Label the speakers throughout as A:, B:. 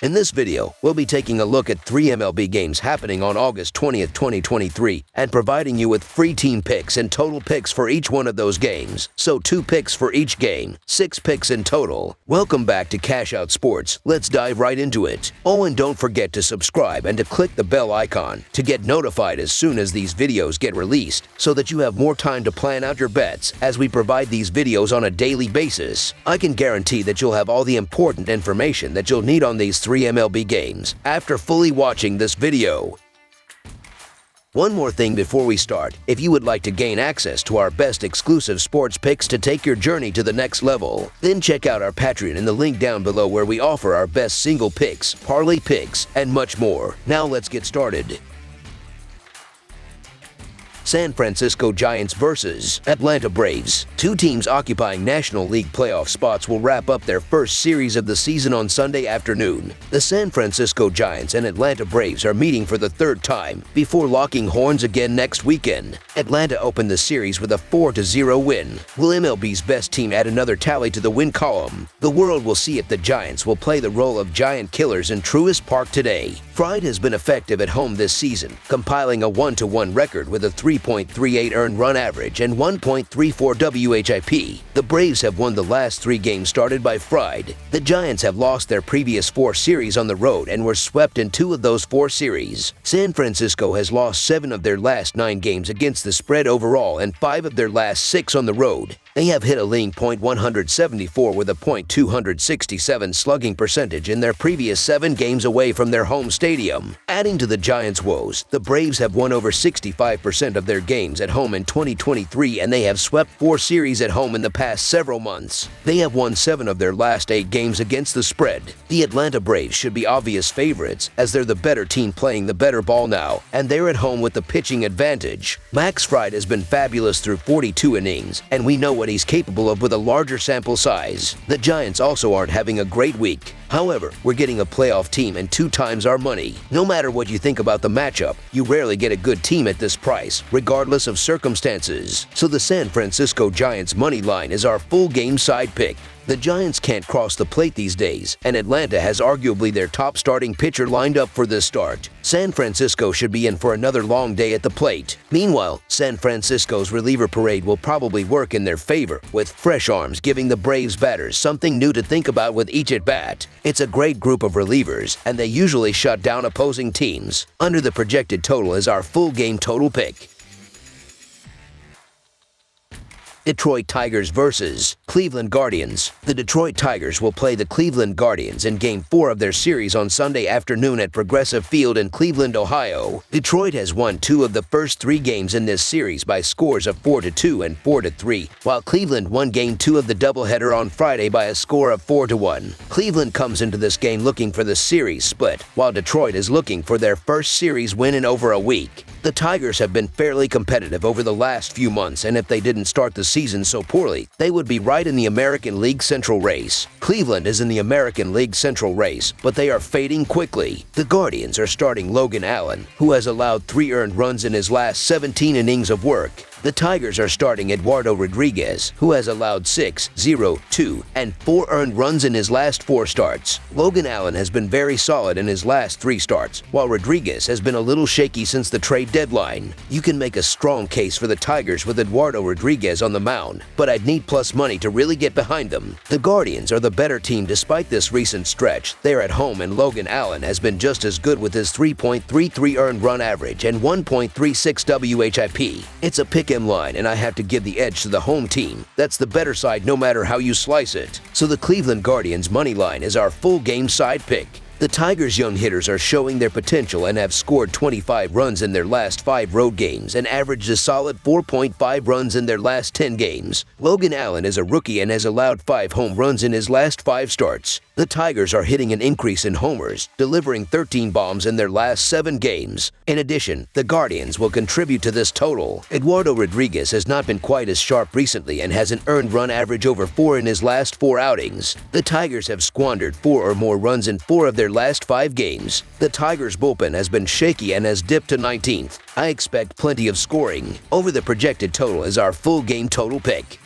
A: In this video, we'll be taking a look at 3 MLB games happening on August 20th, 2023, and providing you with free team picks and total picks for each one of those games. So 2 picks for each game, 6 picks in total. Welcome back to Cash Out Sports. Let's dive right into it. Oh, and don't forget to subscribe and to click the bell icon to get notified as soon as these videos get released, so that you have more time to plan out your bets as we provide these videos on a daily basis. I can guarantee that you'll have all the important information that you'll need on these 3 MLB games after fully watching this video. One more thing before we start, if you would like to gain access to our best exclusive sports picks to take your journey to the next level, then check out our Patreon in the link down below, where we offer our best single picks, parlay picks, and much more. Now let's get started. San Francisco Giants versus Atlanta Braves. 2 teams occupying National League playoff spots will wrap up their first series of the season on Sunday afternoon. The San Francisco Giants and Atlanta Braves are meeting for the 3rd time before locking horns again next weekend. Atlanta opened the series with a 4-0 win. Will MLB's best team add another tally to the win column? The world will see if the Giants will play the role of giant killers in Truist Park today. Fried has been effective at home this season, compiling a 1-1 record with a 3.38 earned run average and 1.34 WHIP. The Braves have won the last 3 games started by Fried. The Giants have lost their previous 4 series on the road and were swept in 2 of those 4 series. San Francisco has lost 7 of their last 9 games against the spread overall and 5 of their last 6 on the road. They have hit a lean .174 with a .267 slugging percentage in their previous 7 games away from their home stadium. Adding to the Giants' woes, the Braves have won over 65% of their games at home in 2023, and they have swept 4 series at home in the past several months. They have won 7 of their last 8 games against the spread. The Atlanta Braves should be obvious favorites, as they're the better team playing the better ball now, and they're at home with the pitching advantage. Max Fried has been fabulous through 42 innings, and we know what he's capable of with a larger sample size. The Giants also aren't having a great week. However, we're getting a playoff team and 2 times our money. No matter what you think about the matchup, you rarely get a good team at this price, regardless of circumstances. So the San Francisco Giants money line is our full game side pick. The Giants can't cross the plate these days, and Atlanta has arguably their top starting pitcher lined up for this start. San Francisco should be in for another long day at the plate. Meanwhile, San Francisco's reliever parade will probably work in their favor, with fresh arms giving the Braves batters something new to think about with each at-bat. It's a great group of relievers, and they usually shut down opposing teams. Under the projected total is our full game total pick. Detroit Tigers versus Cleveland Guardians. The Detroit Tigers will play the Cleveland Guardians in Game 4 of their series on Sunday afternoon at Progressive Field in Cleveland, Ohio. Detroit has won 2 of the first 3 games in this series by scores of 4-2 and 4-3, while Cleveland won Game 2 of the doubleheader on Friday by a score of 4-1. Cleveland comes into this game looking for the series split, while Detroit is looking for their first series win in over a week. The Tigers have been fairly competitive over the last few months, and if they didn't start the season so poorly, they would be right in the American League Central race. Cleveland is in the American League Central race, but they are fading quickly. The Guardians are starting Logan Allen, who has allowed 3 earned runs in his last 17 innings of work. The Tigers are starting Eduardo Rodriguez, who has allowed 6, 0, 2, and 4 earned runs in his last 4 starts. Logan Allen has been very solid in his last 3 starts, while Rodriguez has been a little shaky since the trade deadline. You can make a strong case for the Tigers with Eduardo Rodriguez on the mound, but I'd need plus money to really get behind them. The Guardians are the better team despite this recent stretch. They're at home, and Logan Allen has been just as good with his 3.33 earned run average and 1.36 WHIP. It's a pick line, and I have to give the edge to the home team. That's the better side no matter how you slice it. So the Cleveland Guardians money line is our full game side pick. The Tigers' young hitters are showing their potential and have scored 25 runs in their last 5 road games and averaged a solid 4.5 runs in their last 10 games. Logan Allen is a rookie and has allowed 5 home runs in his last 5 starts. The Tigers are hitting an increase in homers, delivering 13 bombs in their last 7 games. In addition, the Guardians will contribute to this total. Eduardo Rodriguez has not been quite as sharp recently and has an earned run average over 4 in his last 4 outings. The Tigers have squandered 4 or more runs in 4 of their last 5 games. The Tigers' bullpen has been shaky and has dipped to 19th. I expect plenty of scoring. Over the projected total is our full game total pick.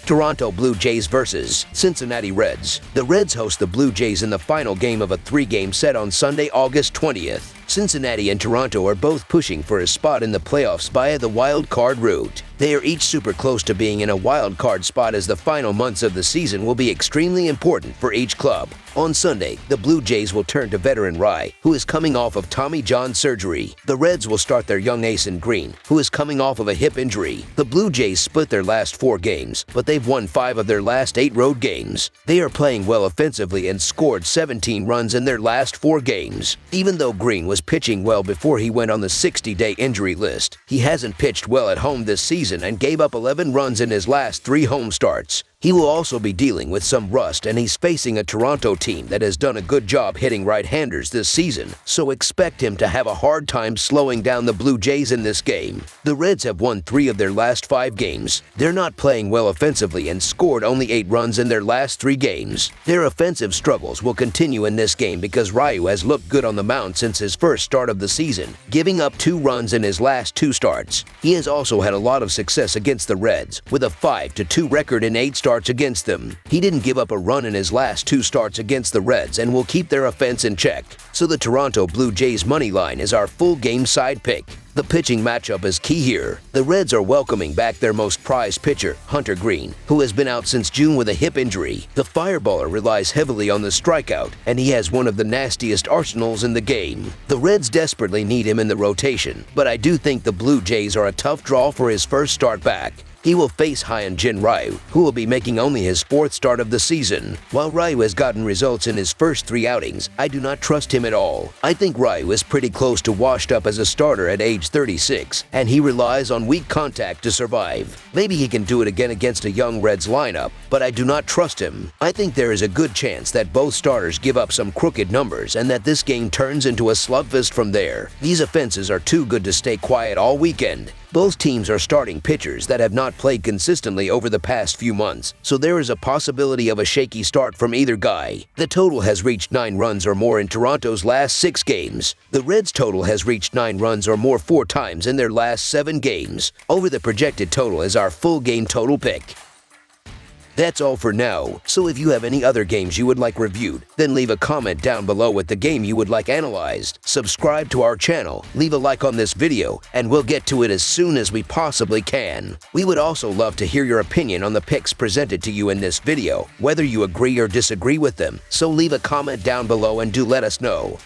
A: Toronto Blue Jays vs. Cincinnati Reds. The Reds host the Blue Jays in the final game of a 3-game set on Sunday, August 20th. Cincinnati and Toronto are both pushing for a spot in the playoffs via the wild card route. They are each super close to being in a wild card spot, as the final months of the season will be extremely important for each club. On Sunday, the Blue Jays will turn to veteran Rye, who is coming off of Tommy John surgery. The Reds will start their young ace in Green, who is coming off of a hip injury. The Blue Jays split their last 4 games, but they've won 5 of their last 8 road games. They are playing well offensively and scored 17 runs in their last 4 games. Even though Green was pitching well before he went on the 60-day injury list, he hasn't pitched well at home this season and gave up 11 runs in his last 3 home starts. He will also be dealing with some rust, and he's facing a Toronto team that has done a good job hitting right-handers this season, so expect him to have a hard time slowing down the Blue Jays in this game. The Reds have won 3 of their last 5 games. They're not playing well offensively and scored only 8 runs in their last 3 games. Their offensive struggles will continue in this game because Ryu has looked good on the mound since his first start of the season, giving up 2 runs in his last 2 starts. He has also had a lot of success against the Reds, with a 5-2 record in 8 starts against them. He didn't give up a run in his last 2 starts against the Reds and will keep their offense in check. So the Toronto Blue Jays money line is our full game side pick. The pitching matchup is key here. The Reds are welcoming back their most prized pitcher, Hunter Green, who has been out since June with a hip injury. The fireballer relies heavily on the strikeout, and he has one of the nastiest arsenals in the game. The Reds desperately need him in the rotation, but I do think the Blue Jays are a tough draw for his first start back. He will face Hyun-Jin Ryu, who will be making only his 4th start of the season. While Ryu has gotten results in his first 3 outings, I do not trust him at all. I think Ryu is pretty close to washed up as a starter at age 36, and he relies on weak contact to survive. Maybe he can do it again against a young Reds lineup, but I do not trust him. I think there is a good chance that both starters give up some crooked numbers and that this game turns into a slugfest from there. These offenses are too good to stay quiet all weekend. Both teams are starting pitchers that have not played consistently over the past few months, so there is a possibility of a shaky start from either guy. The total has reached 9 runs or more in Toronto's last 6 games. The Reds' total has reached 9 runs or more 4 times in their last 7 games. Over the projected total is our full game total pick. That's all for now, so if you have any other games you would like reviewed, then leave a comment down below with the game you would like analyzed. Subscribe to our channel, leave a like on this video, and we'll get to it as soon as we possibly can. We would also love to hear your opinion on the picks presented to you in this video, whether you agree or disagree with them, so leave a comment down below and do let us know.